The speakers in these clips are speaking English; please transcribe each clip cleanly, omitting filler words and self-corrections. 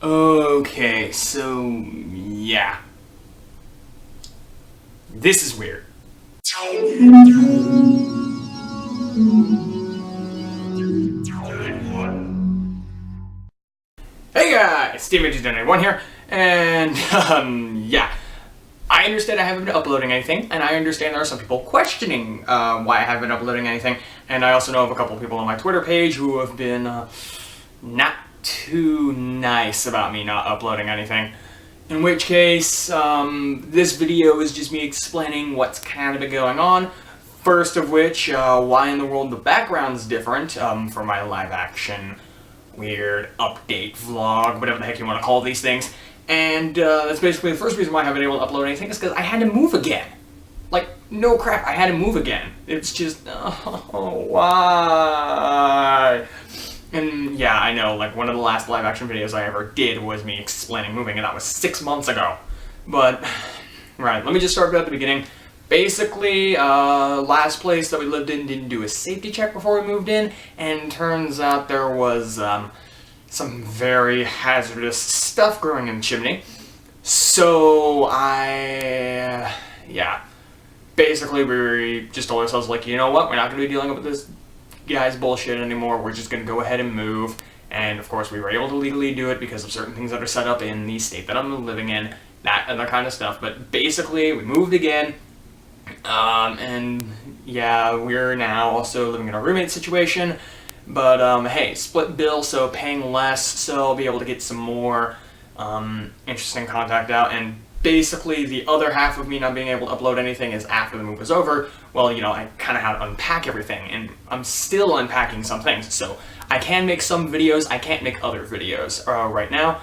Okay, so yeah. This is weird. Hey guys, StevenG1 here, and yeah. I understand I haven't been uploading anything, and I understand there are some people questioning why I haven't been uploading anything, and I also know of a couple of people on my Twitter page who have been not too nice about me not uploading anything. In which case, this video is just me explaining what's kind of been going on. First of which, why in the world the background's different for my live action weird update vlog, whatever the heck you want to call these things. And that's basically the first reason why I haven't been able to upload anything is because I had to move again. Like, no crap, I had to move again. It's just, oh, why? And yeah, I know, like, one of the last live action videos I ever did was me explaining moving, and that was 6 months ago. But, right, let me just start at the beginning. Basically, last place that we lived in didn't do a safety check before we moved in, and turns out there was, some very hazardous stuff growing in the chimney. So yeah. Basically, we just told ourselves, like, you know what, we're not going to be dealing with this guy's bullshit anymore, we're just going to go ahead and move. And of course, we were able to legally do it because of certain things that are set up in the state that I'm living in, that other kind of stuff. But basically, we moved again, and yeah, we're now also living in a roommate situation. But, hey, split bill, so paying less, so I'll be able to get some more, interesting contact out, and basically the other half of me not being able to upload anything is after the move is over. Well, you know, I kind of had to unpack everything, and I'm still unpacking some things, so I can make some videos, I can't make other videos, right now.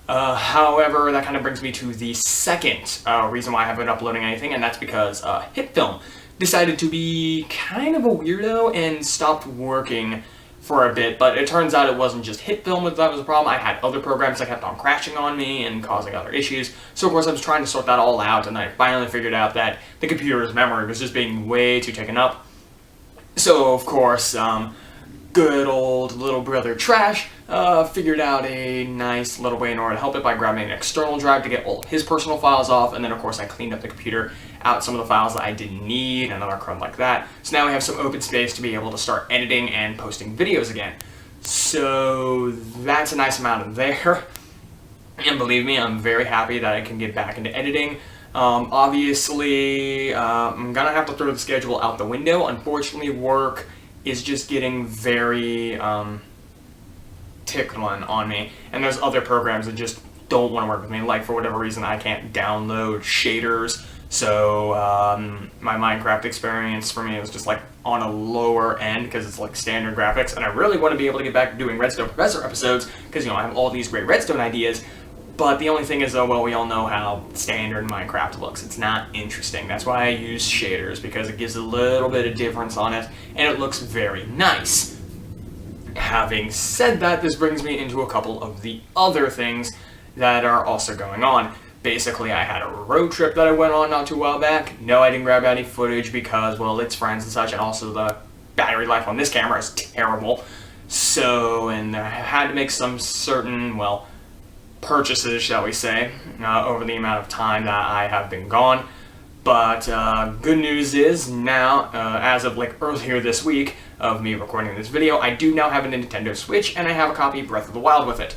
However, that kind of brings me to the second, reason why I haven't been uploading anything, and that's because, HitFilm decided to be kind of a weirdo and stopped working for a bit, but it turns out it wasn't just HitFilm that was a problem. I had other programs that kept on crashing on me and causing other issues. So of course I was trying to sort that all out, and I finally figured out that the computer's memory was just being way too taken up. So of course, good old little brother Trash figured out a nice little way in order to help it by grabbing an external drive to get all of his personal files off, and then of course I cleaned up the computer out some of the files that I didn't need and other crud like that. So now we have some open space to be able to start editing and posting videos again. So that's a nice amount of there. And believe me, I'm very happy that I can get back into editing. Obviously, I'm gonna have to throw the schedule out the window. Unfortunately, work is just getting very tickling on me, and there's other programs that just don't want to work with me. Like, for whatever reason, I can't download shaders, so my Minecraft experience for me was just like on a lower end because it's like standard graphics, and I really want to be able to get back to doing Redstone Professor episodes because, you know, I have all these great Redstone ideas. But the only thing is, though, well, we all know how standard Minecraft looks. It's not interesting. That's why I use shaders, because it gives a little bit of difference on it, and it looks very nice. Having said that, this brings me into a couple of the other things that are also going on. Basically, I had a road trip that I went on not too while back. No, I didn't grab any footage because, well, it's friends and such, and also the battery life on this camera is terrible. So, and I had to make some certain, well, purchases, shall we say, over the amount of time that I have been gone. But good news is now, as of like earlier this week of me recording this video, I do now have a Nintendo Switch, and I have a copy of Breath of the Wild with it.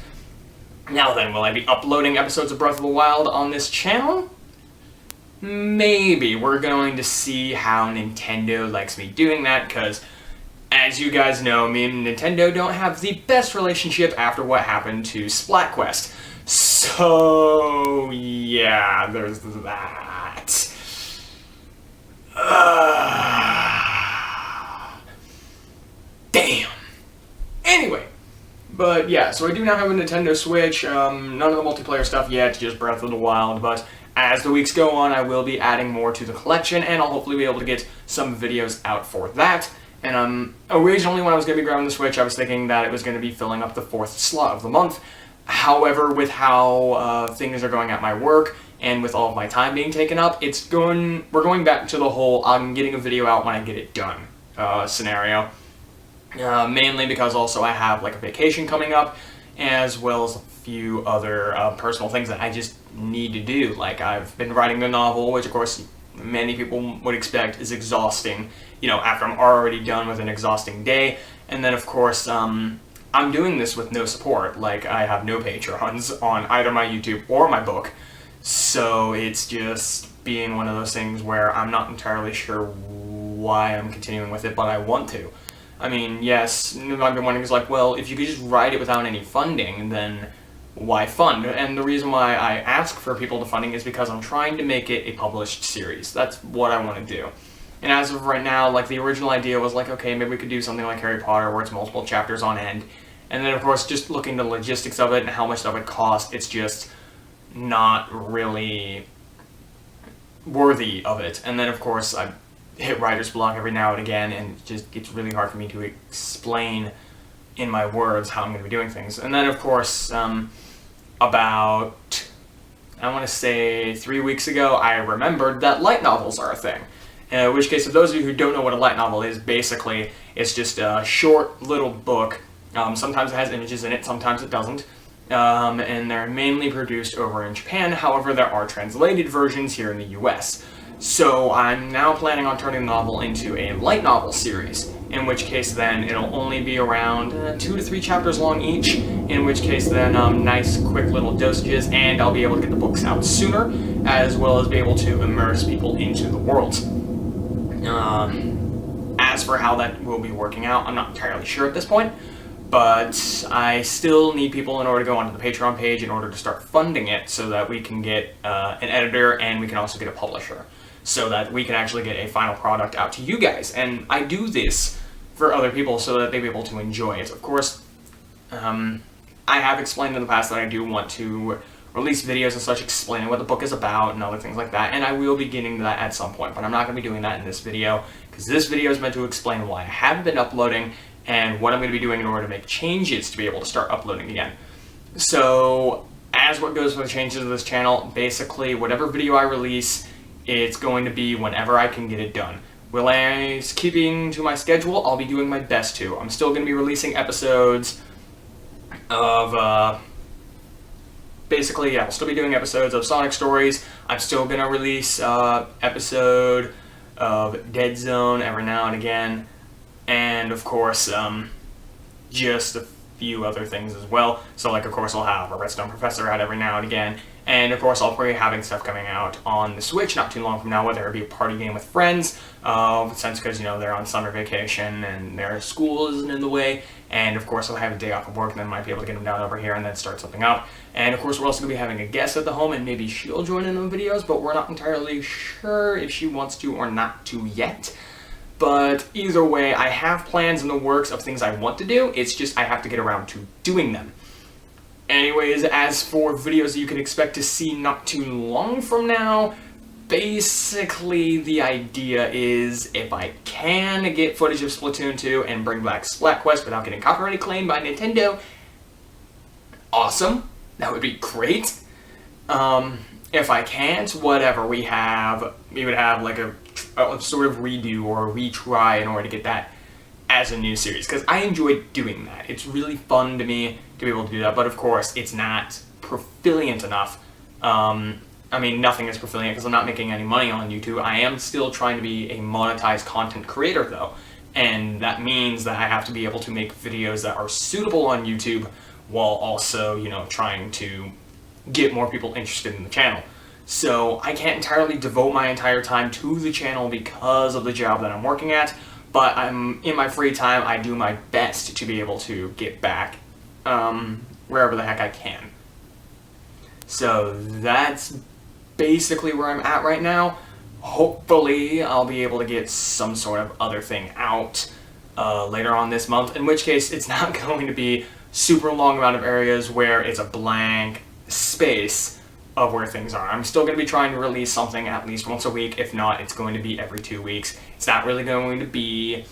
Now then, will I be uploading episodes of Breath of the Wild on this channel? Maybe. We're going to see how Nintendo likes me doing that, because as you guys know, me and Nintendo don't have the best relationship after what happened to Splatquest. So, yeah, there's that. Damn. Anyway, but yeah, so I do now have a Nintendo Switch. None of the multiplayer stuff yet, just Breath of the Wild, but as the weeks go on, I will be adding more to the collection, and I'll hopefully be able to get some videos out for that. And originally when I was going to be grabbing the Switch, I was thinking that it was going to be filling up the 4th slot of the month. However, with how things are going at my work, and with all of my time being taken up, we're going back to the whole I'm getting a video out when I get it done scenario. Mainly because also I have like a vacation coming up as well as a few other personal things that I just need to do. Like, I've been writing the novel, which of course many people would expect is exhausting, you know, after I'm already done with an exhausting day. And then of course, I'm doing this with no support. Like, I have no Patreons on either my YouTube or my book. So it's just being one of those things where I'm not entirely sure why I'm continuing with it, but I want to. I mean, yes, I've been wondering, is like, well, if you could just write it without any funding, then why fund? And the reason why I ask for people to funding is because I'm trying to make it a published series. That's what I want to do. And as of right now, like, the original idea was like, okay, maybe we could do something like Harry Potter where it's multiple chapters on end. And then of course, just looking at the logistics of it and how much that would cost, it's just not really worthy of it. And then of course, I hit writer's block every now and again, and it just gets really hard for me to explain in my words how I'm going to be doing things. And then of course, about, I want to say 3 weeks ago, I remembered that light novels are a thing. In which case, for those of you who don't know what a light novel is, basically, it's just a short little book. Sometimes it has images in it, sometimes it doesn't. And they're mainly produced over in Japan. However, there are translated versions here in the US. So I'm now planning on turning the novel into a light novel series, in which case then it'll only be around 2 to 3 chapters long each, in which case then nice quick little dosages, and I'll be able to get the books out sooner, as well as be able to immerse people into the world. As for how that will be working out, I'm not entirely sure at this point, but I still need people in order to go onto the Patreon page in order to start funding it, so that we can get an editor and we can also get a publisher, so that we can actually get a final product out to you guys. And I do this for other people so that they'll be able to enjoy it. Of course, I have explained in the past that I do want to release videos and such explaining what the book is about and other things like that, and I will be getting to that at some point, but I'm not going to be doing that in this video, because this video is meant to explain why I haven't been uploading and what I'm going to be doing in order to make changes to be able to start uploading again. So, as what goes for the changes of this channel, basically whatever video I release, it's going to be whenever I can get it done. Will I keeping to my schedule? I'll be doing my best to. I'm still going to be releasing episodes of, basically, yeah, I'll still be doing episodes of Sonic Stories. I'm still going to release episode of Dead Zone every now and again. And, of course, just a few other things as well. So, like, of course, I'll have a Redstone Professor out every now and again. And, of course, I'll probably be having stuff coming out on the Switch not too long from now, whether it be a party game with friends, since, because, you know, they're on summer vacation and their school isn't in the way. And, of course, I'll have a day off of work and then might be able to get them down over here and then start something up. And, of course, we're also going to be having a guest at the home, and maybe she'll join in the videos, but we're not entirely sure if she wants to or not to yet. But either way, I have plans in the works of things I want to do. It's just I have to get around to doing them. Anyways, as for videos you can expect to see not too long from now, basically the idea is if I can get footage of Splatoon 2 and bring back Splat Quest without getting copyright claimed by Nintendo, awesome. That would be great. If I can't, whatever, we would have like a sort of redo or a retry in order to get that as a new series, because I enjoy doing that. It's really fun to me to be able to do that, but of course it's not profilient enough. I mean, nothing is profilient because I'm not making any money on YouTube. I am still trying to be a monetized content creator though, and that means that I have to be able to make videos that are suitable on YouTube while also, you know, trying to get more people interested in the channel. So I can't entirely devote my entire time to the channel because of the job that I'm working at, but in my free time, I do my best to be able to get back wherever the heck I can. So that's basically where I'm at right now. Hopefully, I'll be able to get some sort of other thing out later on this month, in which case it's not going to be super long amount of areas where it's a blank space of where things are. I'm still going to be trying to release something at least once a week. If not, it's going to be every 2 weeks. It's not really going to be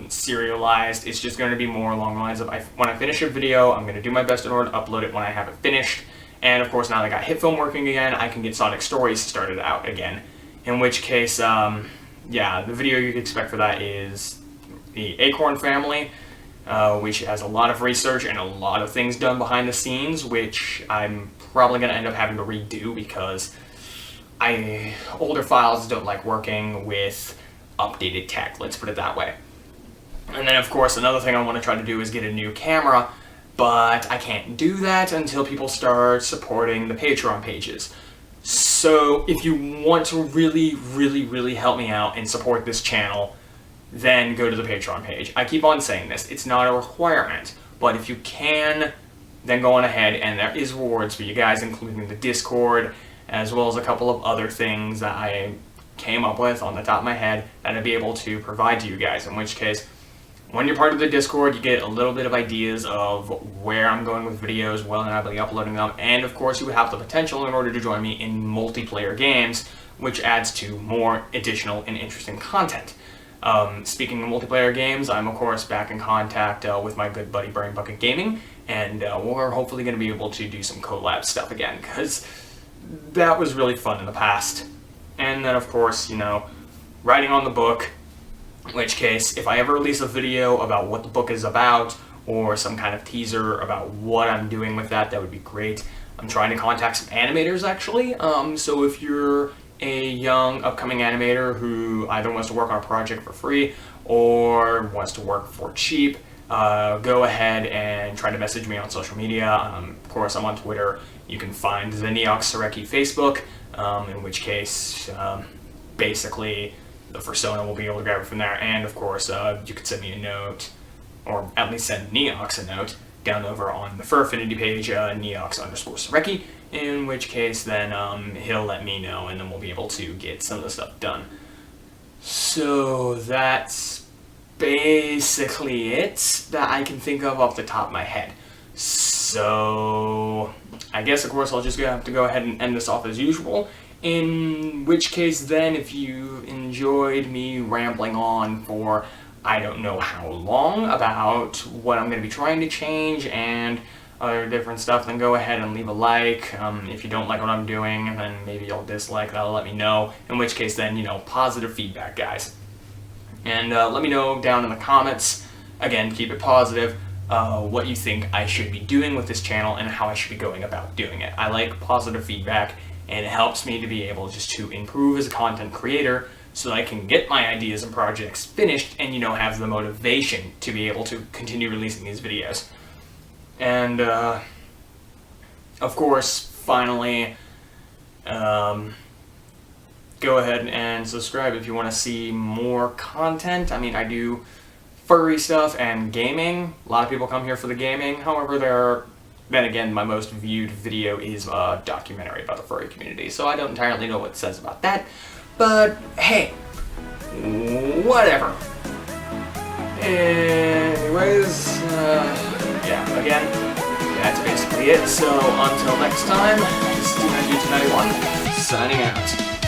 serialized. It's just going to be more along the lines of when I finish a video, I'm going to do my best in order to upload it when I have it finished. And of course, now that I got HitFilm working again, I can get Sonic Stories started out again. In which case, yeah, the video you can expect for that is the Acorn family. which has a lot of research and a lot of things done behind the scenes, which I'm probably going to end up having to redo because older files don't like working with updated tech, let's put it that way. And then, of course, another thing I want to try to do is get a new camera, but I can't do that until people start supporting the Patreon pages. So if you want to really, really, really help me out and support this channel, then go to the Patreon page. I keep on saying this, it's not a requirement, but if you can, then go on ahead, and there is rewards for you guys, including the Discord, as well as a couple of other things that I came up with on the top of my head that I'd be able to provide to you guys, in which case, when you're part of the Discord, you get a little bit of ideas of where I'm going with videos, when I'll be uploading them, and of course you have the potential in order to join me in multiplayer games, which adds to more additional and interesting content. Speaking of multiplayer games, I'm of course back in contact with my good buddy Brain Bucket Gaming, and we're hopefully going to be able to do some collab stuff again, because that was really fun in the past. And then of course, you know, writing on the book, in which case, if I ever release a video about what the book is about, or some kind of teaser about what I'm doing with that, that would be great. I'm trying to contact some animators, actually, so if you're a young, upcoming animator who either wants to work on a project for free, or wants to work for cheap, go ahead and try to message me on social media. Of course, I'm on Twitter. You can find the Neox Sareki Facebook, in which case, basically, the Fursona will be able to grab it from there, and of course, you could send me a note, or at least send Neox a note, down over on the Fur Affinity page, Neox_Sareki, in which case then he'll let me know, and then we'll be able to get some of the stuff done. So that's basically it that I can think of off the top of my head. So I guess, of course, I'll just have to go ahead and end this off as usual. In which case then, if you enjoyed me rambling on for I don't know how long about what I'm going to be trying to change and other different stuff, then go ahead and leave a like. If you don't like what I'm doing, then maybe you'll dislike, that'll let me know. In which case then, you know, positive feedback, guys. And let me know down in the comments, again, keep it positive, what you think I should be doing with this channel and how I should be going about doing it. I like positive feedback, and it helps me to be able just to improve as a content creator so that I can get my ideas and projects finished and, you know, have the motivation to be able to continue releasing these videos. And, of course, finally, go ahead and subscribe if you want to see more content. I mean, I do furry stuff and gaming. A lot of people come here for the gaming. However, then again, my most viewed video is a documentary about the furry community, so I don't entirely know what it says about that. But hey, whatever. Anyways, yeah, again, that's basically it. So until next time, this is T9291, signing out.